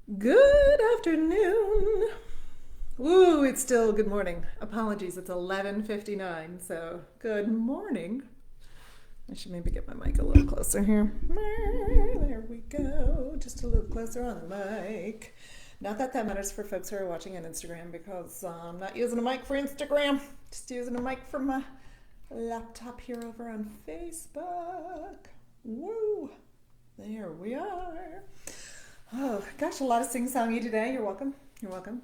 Good afternoon. Ooh, it's still good morning. Apologies, it's 11:59, so good morning. I should maybe get my mic a little closer here. There we go. Just a little closer on the mic. Not that that matters for folks who are watching on Instagram because I'm not using a mic for Instagram. Just using a mic for my laptop here over on Facebook. Woo! There we are. Oh gosh, a lot of sing-songy today. You're welcome. You're welcome.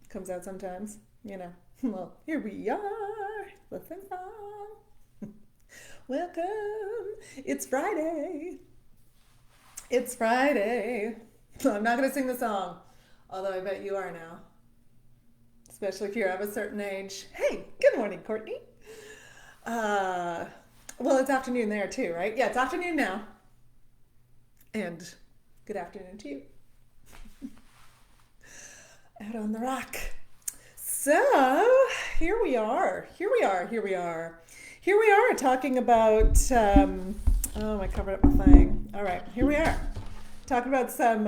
Comes out sometimes, you know. Well, here we are. Let's sing song. Welcome. It's Friday. It's Friday. I'm not going to sing the song, although I bet you are now, especially if you're of a certain age. Hey, good morning, Courtney. Uh, well, it's afternoon there too, right? Yeah, it's afternoon now. And good afternoon to you. Out on the rock. So here we are. Here we are. Here we are. Here we are talking about. Oh, I covered up my thing. All right, here we are talking about some.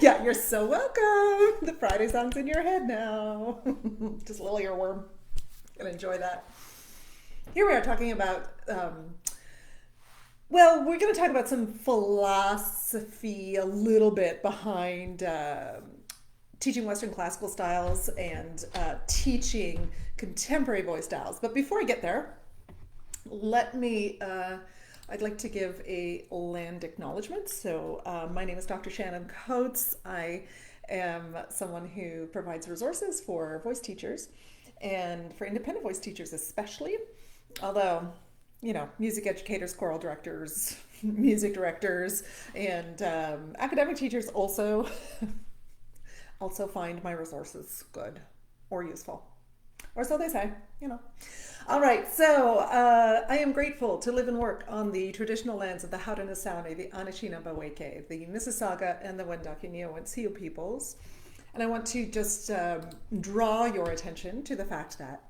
Yeah, you're so welcome. The Friday song's in your head now. Just a little earworm. Gonna enjoy that. Here we are talking about. Well, we're going to talk about some philosophy a little bit behind teaching Western classical styles and teaching contemporary voice styles. But before I get there, let me, I'd like to give a land acknowledgement. So my name is Dr. Shannon Coates. I am someone who provides resources for voice teachers and for independent voice teachers especially. Although, you know, music educators, choral directors, music directors, and academic teachers also find my resources good or useful, or so they say. You know. All right, so I am grateful to live and work on the traditional lands of the Haudenosaunee, the Anishinaabe, the Mississauga, and the Wendat-Q-Neo-Cio peoples, and I want to just draw your attention to the fact that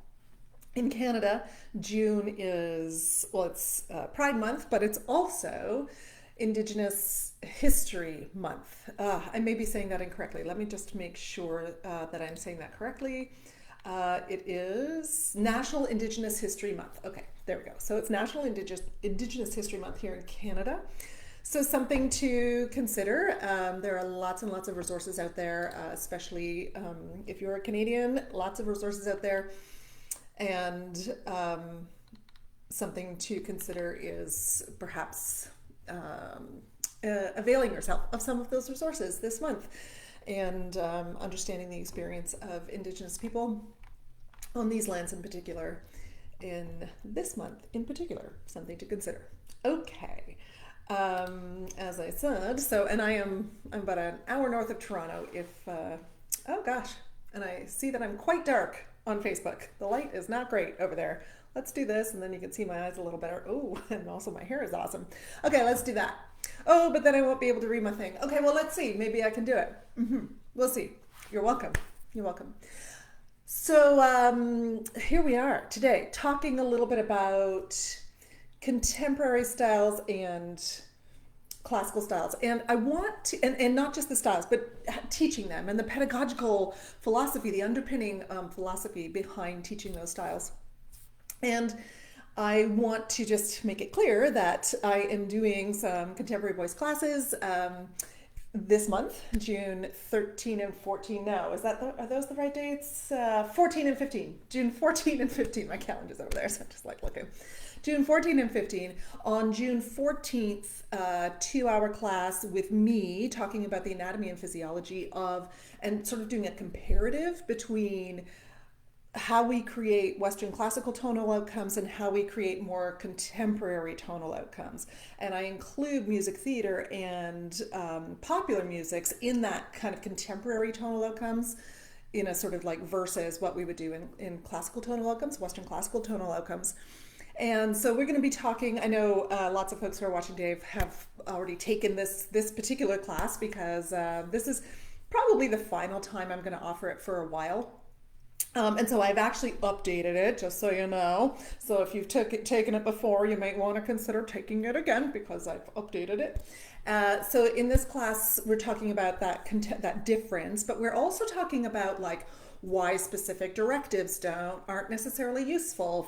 in Canada, June is, well, it's Pride Month, but it's also Indigenous History Month. I may be saying that incorrectly. Let me just make sure that I'm saying that correctly. It is National Indigenous History Month. Okay, there we go. So it's National Indigenous History Month here in Canada. So something to consider. There are lots and lots of resources out there, especially if you're a Canadian, lots of resources out there. And something to consider is perhaps availing yourself of some of those resources this month and understanding the experience of Indigenous people on these lands in particular in this month in particular, something to consider. Okay. As I said, so, and I'm about an hour north of Toronto oh gosh, and I see that I'm quite dark on Facebook. The light is not great over there. Let's do this, and then you can see my eyes a little better. Oh, and also my hair is awesome. Okay, let's do that. Oh, but then I won't be able to read my thing. Okay, well, let's see. Maybe I can do it. We'll see. You're welcome. You're welcome. So here we are today, talking a little bit about contemporary styles and classical styles. And I want to, and not just the styles, but teaching them and the pedagogical philosophy, the underpinning philosophy behind teaching those styles. And I want to just make it clear that I am doing some contemporary voice classes this month, June 13 and 14. No, are those the right dates? 14 and 15. June 14 and 15. My calendar's over there, so I'm just like looking. June 14 and 15. On June 14th, 2-hour class with me talking about the anatomy and physiology of, and sort of doing a comparative between how we create Western classical tonal outcomes and how we create more contemporary tonal outcomes. And I include music theater and popular musics in that kind of contemporary tonal outcomes in a sort of like versus what we would do in classical tonal outcomes, Western classical tonal outcomes. And so we're going to be talking, I know lots of folks who are watching Dave have already taken this particular class because this is probably the final time I'm going to offer it for a while. And so I've actually updated it, just so you know. So if you've taken it before, you might want to consider taking it again because I've updated it. So in this class, we're talking about that difference, but we're also talking about like why specific directives aren't necessarily useful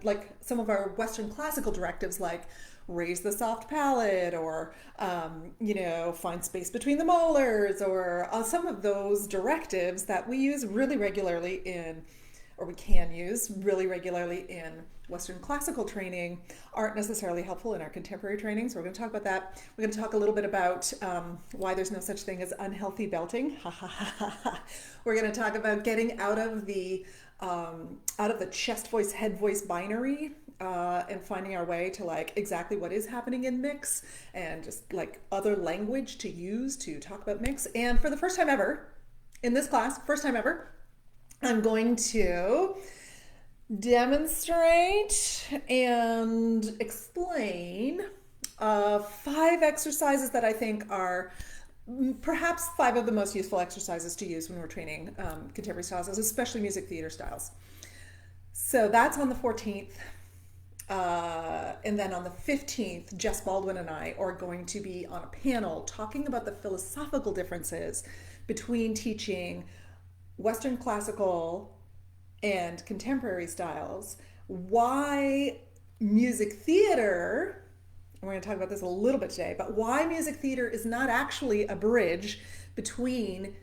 like some of our Western classical directives, like raise the soft palate, or find space between the molars, or some of those directives that we use really regularly or we can use really regularly in Western classical training, aren't necessarily helpful in our contemporary training. So we're going to talk about that. We're going to talk a little bit about why there's no such thing as unhealthy belting. We're going to talk about getting out of the chest voice, head voice binary, and finding our way to like exactly what is happening in mix, and just like other language to use to talk about mix. And for the first time ever in this class, I'm going to demonstrate and explain 5 exercises that I think are perhaps 5 of the most useful exercises to use when we're training contemporary styles, especially music theater styles. So that's on the 14th. And then on the 15th, Jess Baldwin and I are going to be on a panel talking about the philosophical differences between teaching Western classical and contemporary styles, why music theater, and we're going to talk about this a little bit today, but why music theater is not actually a bridge between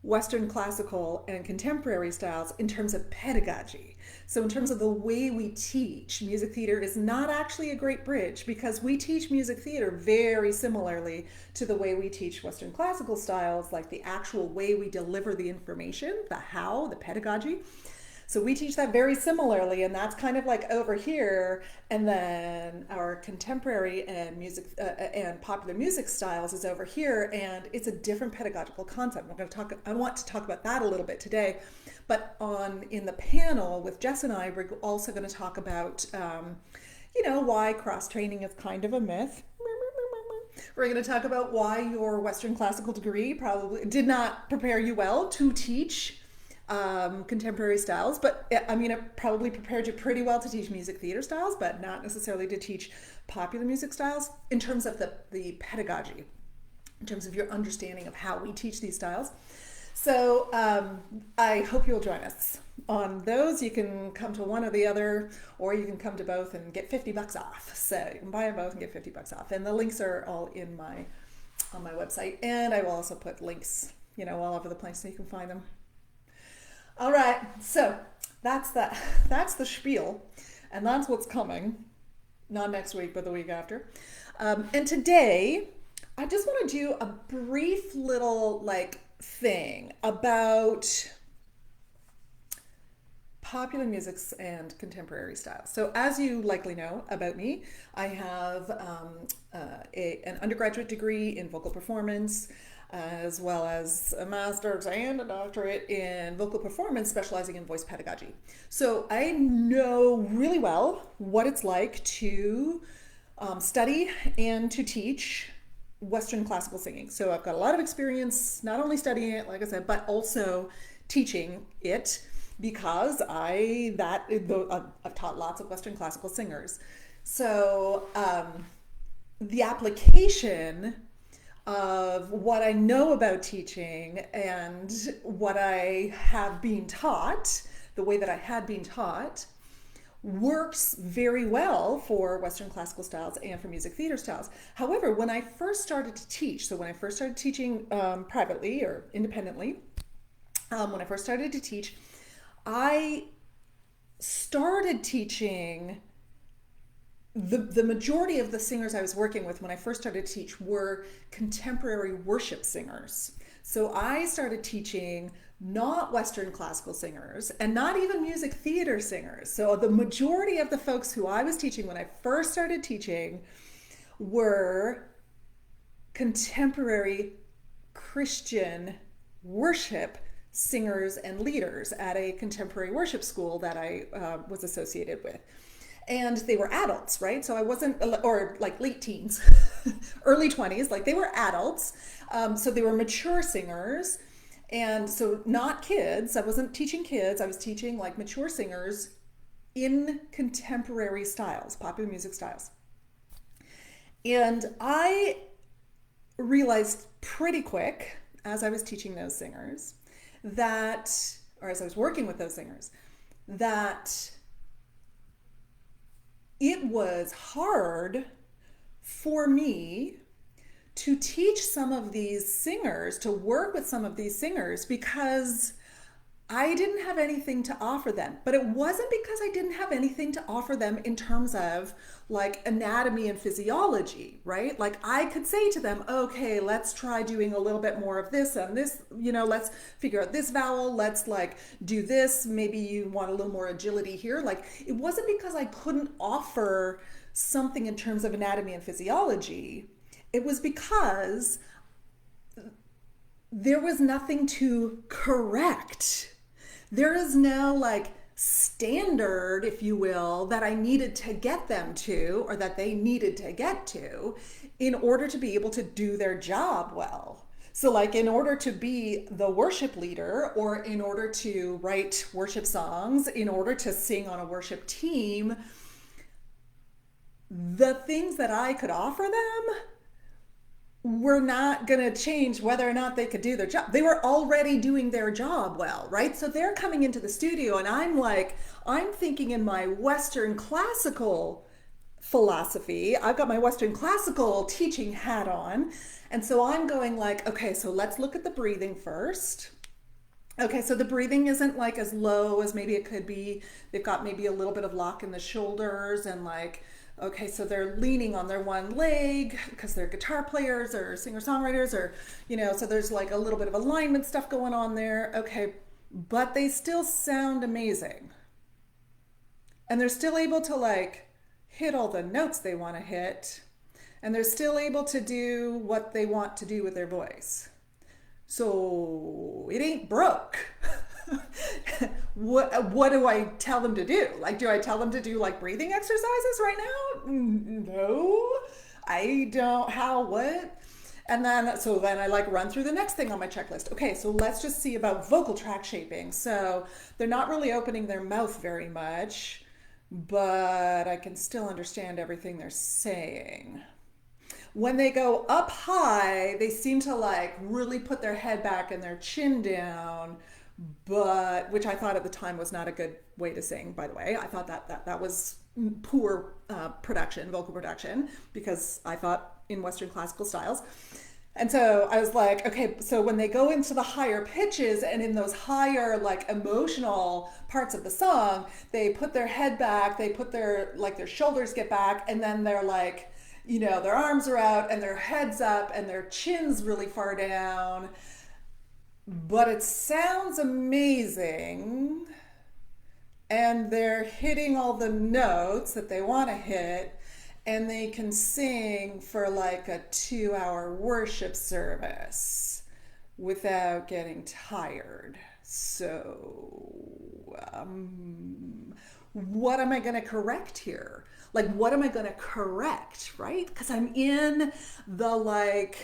Western classical and contemporary styles in terms of pedagogy. So in terms of the way we teach, music theater is not actually a great bridge, because we teach music theater very similarly to the way we teach Western classical styles, like the actual way we deliver the information, the pedagogy. So we teach that very similarly, and that's kind of like over here, and then our contemporary and music and popular music styles is over here, and it's a different pedagogical concept. I want to talk about that a little bit today, but in the panel with Jess and I, we're also going to talk about why cross training is kind of a myth. We're going to talk about why your Western classical degree probably did not prepare you well to teach contemporary styles, but it probably prepared you pretty well to teach music theater styles, but not necessarily to teach popular music styles in terms of the pedagogy, in terms of your understanding of how we teach these styles. So I hope you'll join us on those. You can come to one or the other, or you can come to both and get $50 off. So you can buy them both and get $50 off. And the links are all on my website. And I will also put links, all over the place so you can find them. All right, so that's the spiel, and that's what's coming, not next week, but the week after. And today, I just want to do a brief little thing about popular musics and contemporary styles. So as you likely know about me, I have an undergraduate degree in vocal performance, as well as a master's and a doctorate in vocal performance, specializing in voice pedagogy. So I know really well what it's like to study and to teach Western classical singing. So I've got a lot of experience not only studying it, like I said, but also teaching it, because I've taught lots of Western classical singers. So the application of what I know about teaching and what I have been taught, the way that I had been taught, works very well for Western classical styles and for music theater styles. However, when I first started to teach, so when I first started teaching privately or independently, when I first started to teach, I started teaching the majority of the singers I was working with when I first started to teach were contemporary worship singers. So I started teaching not Western classical singers and not even music theater singers. So the majority of the folks who I was teaching when I first started teaching were contemporary Christian worship singers and leaders at a contemporary worship school that I was associated with. And they were adults, right? So I wasn't, or late teens, early 20s, they were adults. So they were mature singers. And so not kids. I wasn't teaching kids. I was teaching mature singers in contemporary styles, popular music styles. And I realized pretty quick as I was teaching those singers that, or as I was working with those singers, that it was hard for me to teach some of these singers, to work with some of these singers, because I didn't have anything to offer them. But it wasn't because I didn't have anything to offer them in terms of like anatomy and physiology, right? Like I could say to them, okay, let's try doing a little bit more of this and this, let's figure out this vowel, let's like do this. Maybe you want a little more agility here. Like it wasn't because I couldn't offer something in terms of anatomy and physiology. It was because there was nothing to correct. There is no like standard, if you will, that I needed to get them to, or that they needed to get to in order to be able to do their job well. So like in order to be the worship leader, or in order to write worship songs, in order to sing on a worship team, the things that I could offer them were not going to change whether or not they could do their job. They were already doing their job well, right? So they're coming into the studio and I'm thinking in my Western classical philosophy. I've got my Western classical teaching hat on. And so I'm going like, okay, so let's look at the breathing first. Okay, so the breathing isn't like as low as maybe it could be. They've got maybe a little bit of lock in the shoulders and like, okay, so they're leaning on their one leg because they're guitar players or singer-songwriters or, so there's like a little bit of alignment stuff going on there. Okay, but they still sound amazing. And they're still able to like hit all the notes they want to hit. And they're still able to do what they want to do with their voice. So it ain't broke. What do I tell them to do? Like, do I tell them to do like breathing exercises right now? No, I don't. What? And then I like run through the next thing on my checklist. Okay, so let's just see about vocal tract shaping. So they're not really opening their mouth very much, but I can still understand everything they're saying. When they go up high, they seem to like really put their head back and their chin down, but which I thought at the time was not a good way to sing, by the way. I thought that was poor vocal production, because I thought in Western classical styles. And so I was like, okay, so when they go into the higher pitches and in those higher like emotional parts of the song, they put their head back, they put their shoulders get back, and then they're like, their arms are out and their head's up and their chin's really far down. But it sounds amazing, and they're hitting all the notes that they want to hit, and they can sing for like a 2-hour worship service without getting tired. So, what am I going to correct here? Like, what am I going to correct, right? Because I'm in the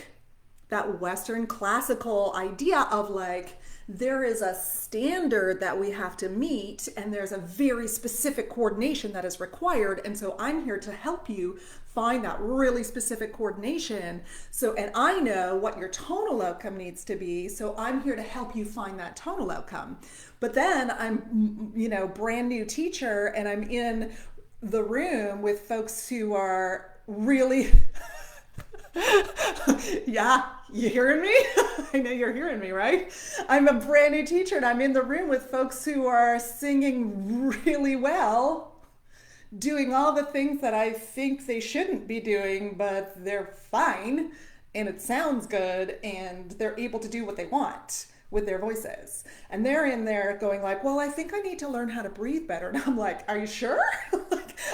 that Western classical idea of like, there is a standard that we have to meet and there's a very specific coordination that is required. And so I'm here to help you find that really specific coordination. So, and I know what your tonal outcome needs to be. So I'm here to help you find that tonal outcome. But then I'm, brand new teacher, and I'm in the room with folks who are really, yeah, you hearing me? I know you're hearing me, right? I'm a brand new teacher and I'm in the room with folks who are singing really well, doing all the things that I think they shouldn't be doing, but they're fine and it sounds good and they're able to do what they want with their voices. And they're in there going like, well, I think I need to learn how to breathe better. And I'm like, are you sure?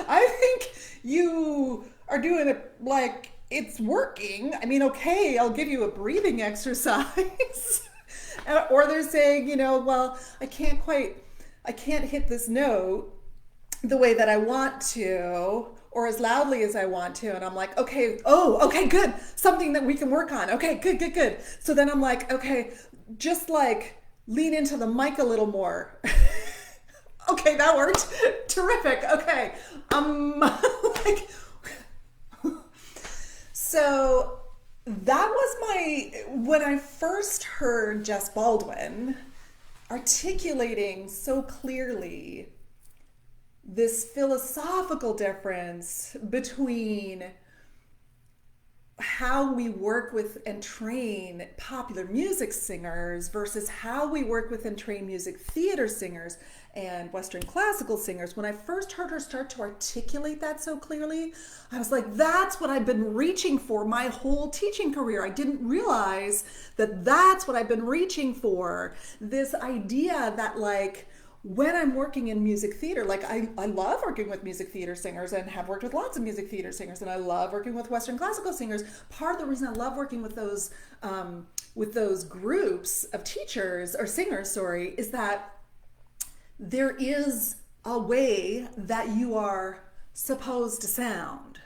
I think you are doing it like it's working. I mean, okay, I'll give you a breathing exercise. Or they're saying, well, I can't hit this note the way that I want to, or as loudly as I want to. And I'm like, okay, good. Something that we can work on. Okay, good. So then I'm like, okay, just like lean into the mic a little more. Okay, that worked. Terrific. Okay. So that was when I first heard Jess Baldwin articulating so clearly this philosophical difference between how we work with and train popular music singers versus how we work with and train music theater singers and Western classical singers. When I first heard her start to articulate that so clearly, I was like, that's what I've been reaching for my whole teaching career. I didn't realize that that's what I've been reaching for. This idea that like, when I'm working in music theater, like I love working with music theater singers and have worked with lots of music theater singers, and I love working with Western classical singers. Part of the reason I love working with those groups of teachers or singers, sorry, is that there is a way that you are supposed to sound,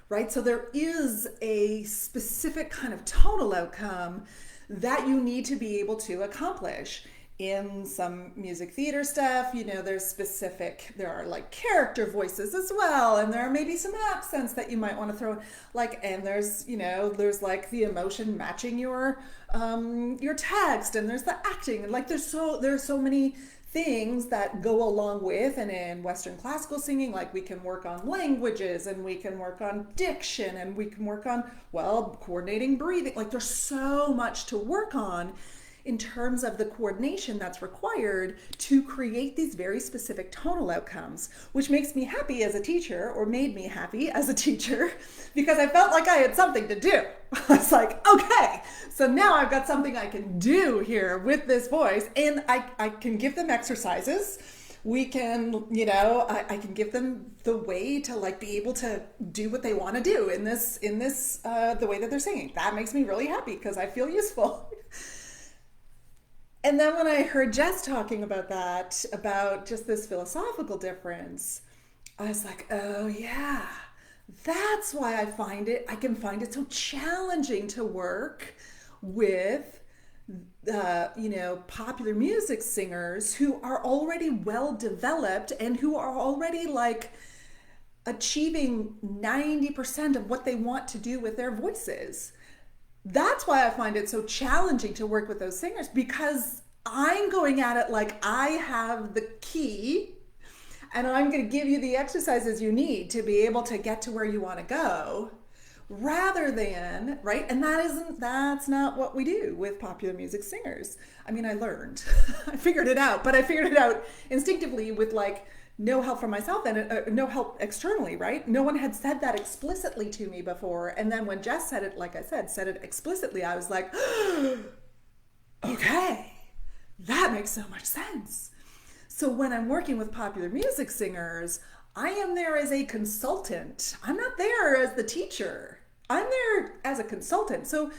right? So there is a specific kind of tonal outcome that you need to be able to accomplish. In some music theater stuff, you know, there are like character voices as well, and there are maybe some accents that you might want to throw in, like, and there's like the emotion matching your text, and there's the acting, and like there's so many things that go along with. And in Western classical singing, like we can work on languages, and we can work on diction, and we can work on, well, coordinating breathing. Like there's so much to work on in terms of the coordination that's required to create these very specific tonal outcomes, which makes me happy as a teacher, or made me happy as a teacher, because I felt like I had something to do. I was like, okay, so now I've got something I can do here with this voice, and I can give them exercises. We can, you know, I can give them the way to like be able to do what they want to do in this the way that they're singing. That makes me really happy because I feel useful. And then when I heard Jess talking about that, about just this philosophical difference, I was like, oh yeah, that's why I can find it so challenging to work with, popular music singers who are already well developed and who are already like achieving 90% of what they want to do with their voices. That's why I find it so challenging to work with those singers, because I'm going at it like I have the key and I'm going to give you the exercises you need to be able to get to where you want to go, rather than, right? And that's not what we do with popular music singers. I mean, I learned, I figured it out, but I figured it out instinctively with like no help from myself and no help externally, right? No one had said that explicitly to me before. And then when Jess said it, like I said it explicitly, I was like, okay, that makes so much sense. So when I'm working with popular music singers, I am there as a consultant. I'm not there as the teacher. I'm there as a consultant. So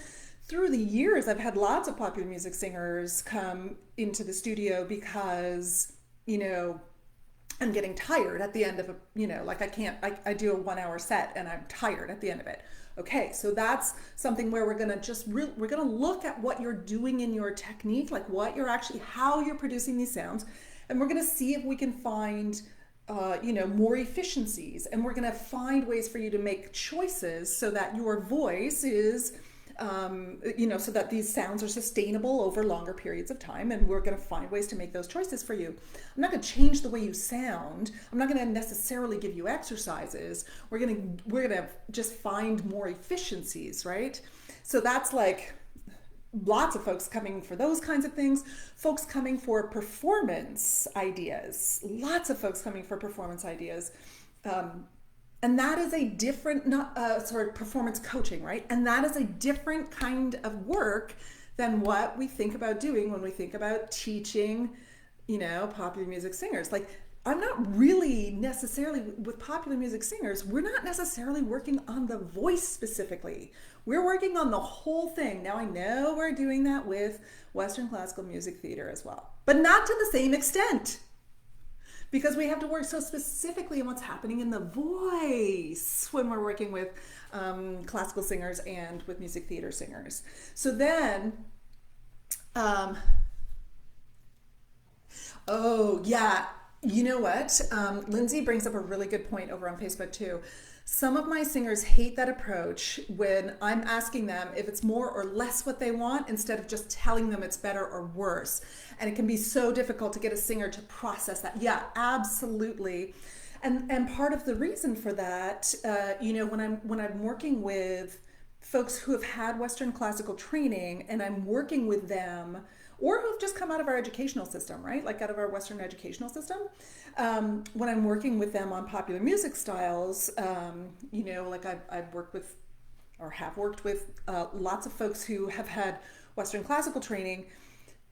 through the years, I've had lots of popular music singers come into the studio because, you know, I'm getting tired at the end of I do a 1 hour set and I'm tired at the end of it. Okay, so that's something where we're gonna look at what you're doing in your technique, like how you're producing these sounds, and we're gonna see if we can find more efficiencies, and we're gonna find ways for you to make choices so that your voice is so that these sounds are sustainable over longer periods of time, and we're going to find ways to make those choices for you. I'm not going to change the way you sound. I'm not going to necessarily give you exercises. We're going to just find more efficiencies, right? So that's like lots of folks coming for those kinds of things, folks coming for performance ideas, lots of folks coming for performance ideas. And that is a different, performance coaching, right? And that is a different kind of work than what we think about doing when we think about teaching, popular music singers. Like, I'm not really necessarily, with popular music singers, we're not necessarily working on the voice specifically. We're working on the whole thing. Now, I know we're doing that with Western classical music theater as well, but not to the same extent, because we have to work so specifically on what's happening in the voice when we're working with classical singers and with music theater singers. So then, you know what? Lindsay brings up a really good point over on Facebook too. Some of my singers hate that approach when I'm asking them if it's more or less what they want instead of just telling them it's better or worse. And it can be so difficult to get a singer to process that. Yeah, absolutely. And part of the reason for that, when I'm working with folks who have had Western classical training and I'm working with them, or who've just come out of our educational system, right? Like out of our Western educational system. When I'm working with them on popular music styles, like I've worked with, or have worked with lots of folks who have had Western classical training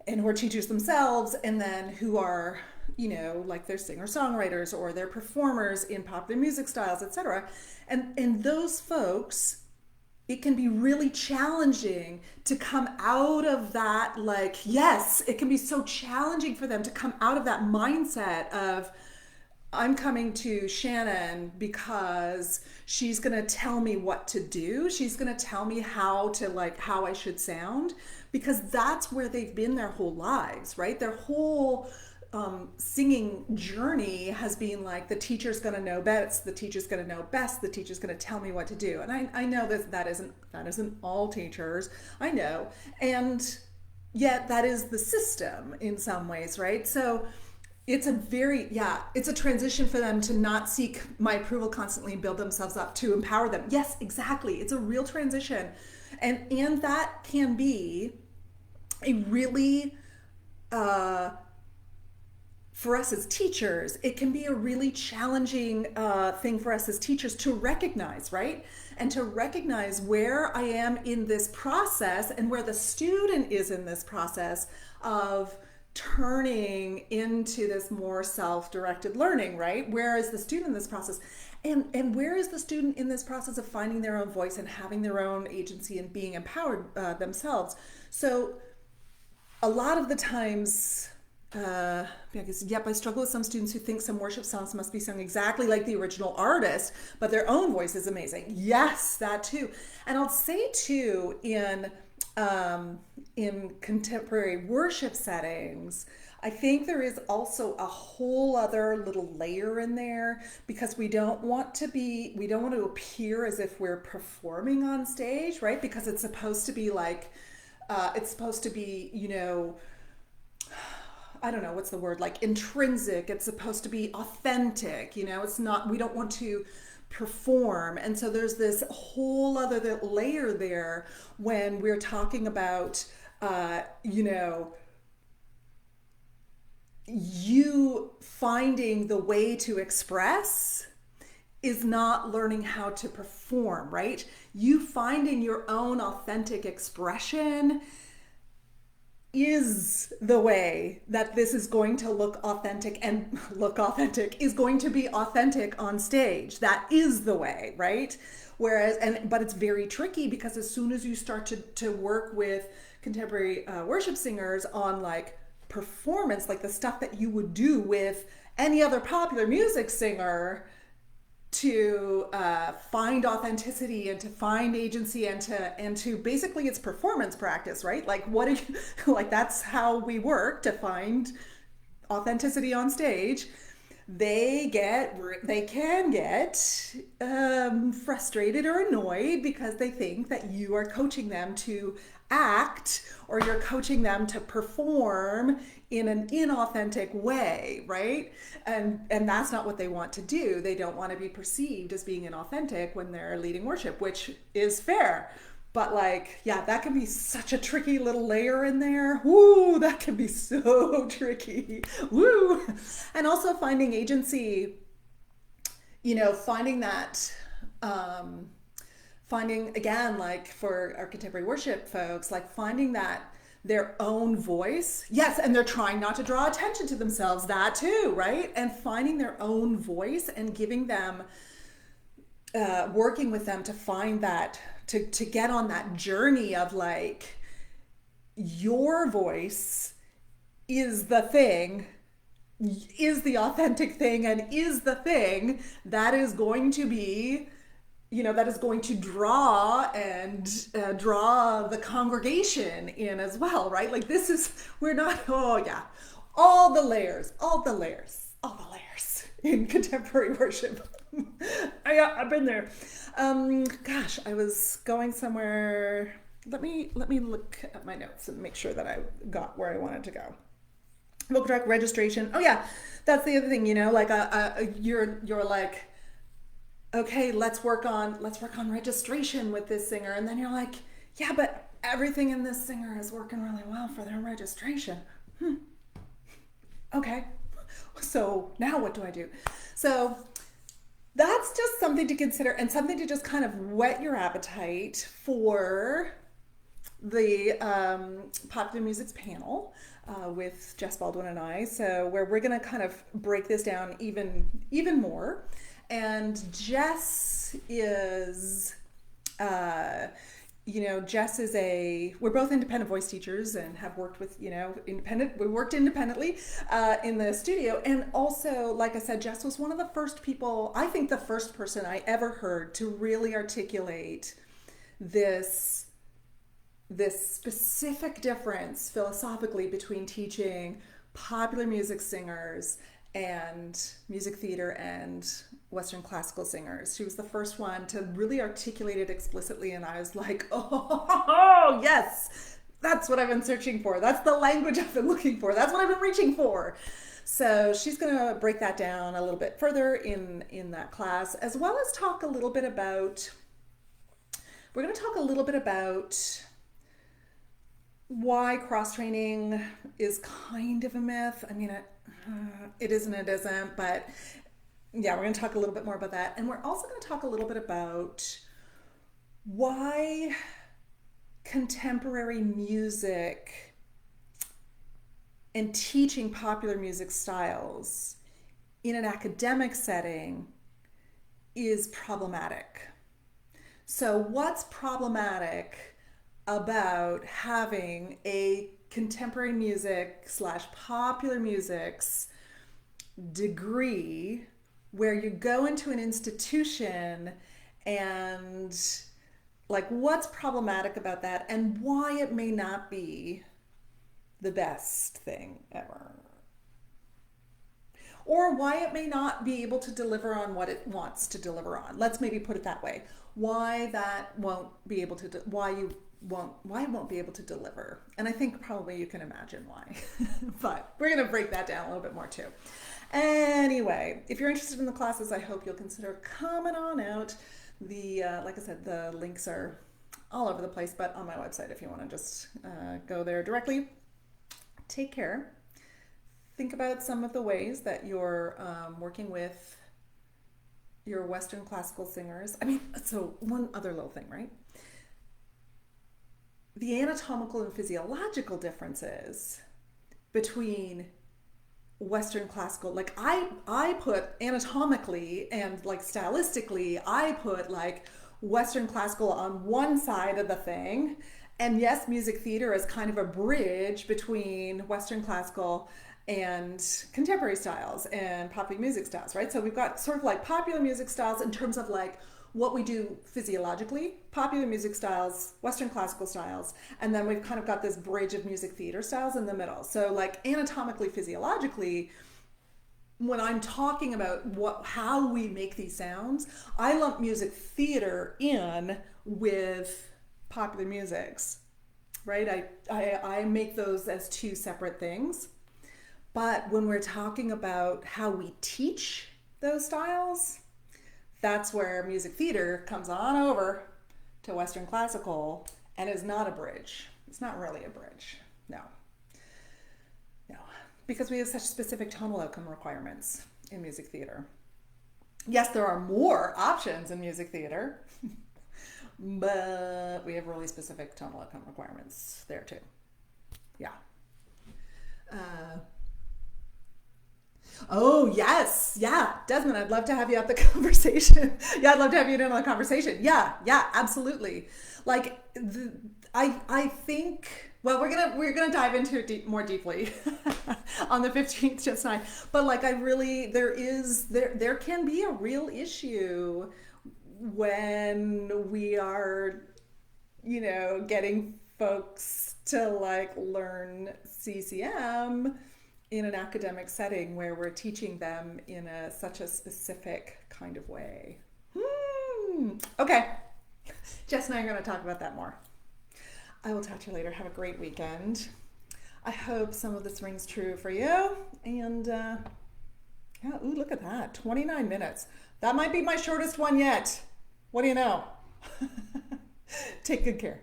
and who are teachers themselves, and then who are, like they're singer-songwriters or they're performers in popular music styles, etc. And those folks, it can be really challenging to come out of that, yes, it can be so challenging for them to come out of that mindset of, I'm coming to Shannon because she's going to tell me what to do. She's going to tell me how I should sound, because that's where they've been their whole lives, right? Their whole singing journey has been like, the teacher's going to know best, the teacher's going to know best, the teacher's going to tell me what to do. And I know that isn't all teachers, I know, and yet that is the system in some ways, right? So it's a transition for them to not seek my approval constantly and build themselves up, to empower them. Yes, exactly. It's a real transition, and that can be a really for us as teachers, it can be a really challenging thing for us as teachers to recognize, right? And to recognize where I am in this process and where the student is in this process of turning into this more self-directed learning, right? Where is the student in this process? And where is the student in this process of finding their own voice and having their own agency and being empowered themselves? So a lot of the times, I struggle with some students who think some worship songs must be sung exactly like the original artist, but their own voice is amazing. Yes, that too. And I'll say too, in contemporary worship settings, I think there is also a whole other little layer in there, because we don't want to appear as if we're performing on stage, right? Because it's supposed to be I don't know, what's the word, like intrinsic. It's supposed to be authentic, it's not, we don't want to perform. And so there's this whole other layer there when we're talking about, you finding the way to express is not learning how to perform, right? You finding your own authentic expression is the way that this is going to look authentic, and is going to be authentic on stage. That is the way, right? But it's very tricky, because as soon as you start to work with contemporary worship singers on like performance, like the stuff that you would do with any other popular music singer, to find authenticity and to find agency and to basically, it's performance practice, right? Like that's how we work to find authenticity on stage. They can get frustrated or annoyed because they think that you are coaching them to act, or you're coaching them to perform in an inauthentic way, right? And that's not what they want to do. They don't want to be perceived as being inauthentic when they're leading worship, which is fair. But that can be such a tricky little layer in there. Woo, that can be so tricky. Woo. And also finding agency, finding that, finding, again, like for our contemporary worship folks, like finding that their own voice. Yes, and they're trying not to draw attention to themselves, that too, right? And finding their own voice and giving them, working with them to find that, to get on that journey of like, your voice is the thing, is the authentic thing, and is the thing that is going to be, that is going to draw the congregation in as well, right? Like we're not, all the layers. all the layers in contemporary worship. I've been there. Gosh, I was going somewhere. Let me look at my notes and make sure that I got where I wanted to go. Vocal track registration. Oh yeah, that's the other thing. Like you're like, okay, let's work on registration with this singer, and then you're like, yeah, but everything in this singer is working really well for their registration. Okay, so now what do I do? So that's just something to consider and something to just kind of whet your appetite for the popular music's panel with Jess Baldwin and I. So where we're going to kind of break this down even more. And Jess is, Jess is we're both independent voice teachers and have worked with, we worked independently in the studio. And also, like I said, Jess was one of the first people, I think the first person I ever heard to really articulate this specific difference philosophically between teaching popular music singers and music theater and Western classical singers. She was the first one to really articulate it explicitly, and I was like, oh yes, that's what I've been searching for. That's the language I've been looking for. That's what I've been reaching for. So she's going to break that down a little bit further in that class, as well as talk a little bit about, we're going to talk a little bit about why cross-training is kind of a myth. I mean, it isn't, but yeah, we're going to talk a little bit more about that. And we're also going to talk a little bit about why contemporary music and teaching popular music styles in an academic setting is problematic. So what's problematic about having a contemporary music / popular music's degree where you go into an institution, and like what's problematic about that and why it may not be the best thing ever, or why it may not be able to deliver on what it wants to deliver on. Let's maybe put it that way. Why that won't be able to why it won't be able to deliver. And I think probably you can imagine why. But we're going to break that down a little bit more too. Anyway, if you're interested in the classes, I hope you'll consider coming on out. Like I said, the links are all over the place, but on my website if you want to just go there directly. Take care. Think about some of the ways that you're working with your Western classical singers. I mean, so one other little thing, right? The anatomical and physiological differences between Western classical, like I put anatomically and like stylistically, I put like Western classical on one side of the thing. And yes, music theater is kind of a bridge between Western classical and contemporary styles and popular music styles, right? So we've got sort of like popular music styles in terms of like what we do physiologically, popular music styles, Western classical styles, and then we've kind of got this bridge of music theater styles in the middle. So like anatomically, physiologically, when I'm talking about how we make these sounds, I lump music theater in with popular musics, right? I make those as two separate things. But when we're talking about how we teach those styles, that's where music theater comes on over to Western classical and is not a bridge. It's not really a bridge. No. Because we have such specific tonal outcome requirements in music theater. Yes, there are more options in music theater, but we have really specific tonal outcome requirements there too. Yeah. Oh, yes. Yeah. Desmond, I'd love to have you at the conversation. Yeah, I'd love to have you in on the conversation. Yeah, absolutely. Like, I think, well, we're gonna dive into it more deeply on the 15th, just nine. But like, there can be a real issue when we are, getting folks to like learn CCM in an academic setting where we're teaching them in such a specific kind of way. Okay. Jess and I are going to talk about that more. I will talk to you later. Have a great weekend. I hope some of this rings true for you. And yeah, ooh, look at that. 29 minutes. That might be my shortest one yet. What do you know? Take good care.